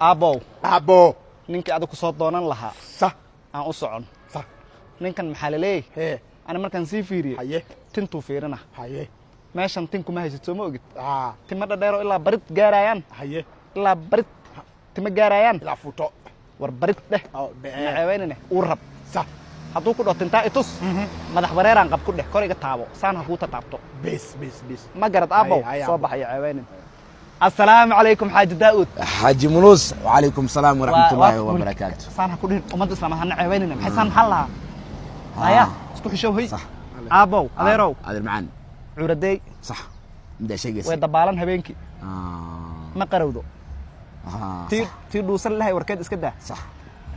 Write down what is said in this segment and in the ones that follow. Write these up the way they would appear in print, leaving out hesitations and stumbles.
ابو نينك ادو كسو دونان لها صح aan u socon صح ninkan maxaa la leeyahay هي ana markaan sii fiiriyo haye tintu fiirina haye meeshan tin kuma haysato ma ogid اه tima dhadheero ilaa barid gaarayaan haye ilaa barid tima gaarayaan لا فوتو war barid dheh او بقى naceebaynine uu rab صح hadduu ku dhaho tintaa itus madax bareeraan qab ku dheh kor iga taabo saan ha kuu tataabto بس بس بس ma garad aabow Hay, hay, soo aabow. baxayo ceebeynin assalaamu calaykum xaaji daa'uud حاج منوس وعليكم السلام ورحمة الله وبركاته saan ha ku dhihin ummadda islaam hana ceebeynina maxay saan maxaa lahaa haya isku xishow hay صح aabow adeerow هذا المعان cuuradeey صح بدأ شيء way dabaalan habeenkii ma qarowdo صح tii dhuusan lahay warkeed iska daa صح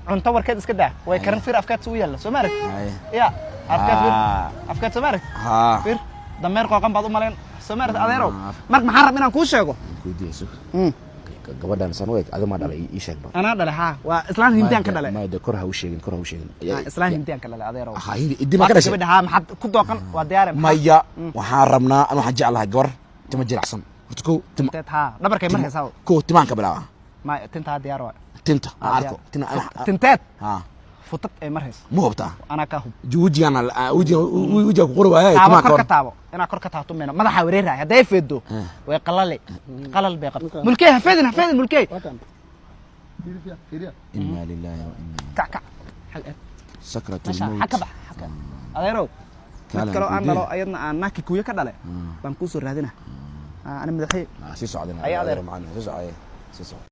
cunto warkeed iska daa way karan fir afkaad suu yaalla soo maarag هاي ya afkaad soo maarag ها fir dameer qooqan baad u malayn soo maarag adeerow marka maxaan rab inaan kuu sheego كودي سو gabadhan sanweeg adiga ma dhalay ii sheeg bal anaa dhalay haa waa islaan hindiyaan ka dhalay ma ida kor ha u sheegin islaan hindiyaan ka dhalay adeerow ha idi ma ka dhashay gabadha haa maxaad ku dooqan waa diyaare maya waxaan rabnaa ama waxaan jeclahay gabar timo jiracsan horta ko timo tinteed haa dhabarkay markaysaa ko timaan ka bilaaba ma tintaa diyaar waa tinta arko tina tinteed ha futad ay marhays ma hubtaa anaa ka hub wujigana wujiga ku qori waayay taabo timaan kor ka ka taabo inaa kor ka taabto meena madaxa wareeraay hadday feedo way qalal bay qabto mulkey ha feedin mulkey inna lillahi wa inna kac xal sakratul masha maut xaka bax xaka adeerow mid kale aan dhalo ayadna aan naaki kuya ka dhale baan ku soo raadina ana madaxay si socdina Ayaa adeer. macna si socday si socday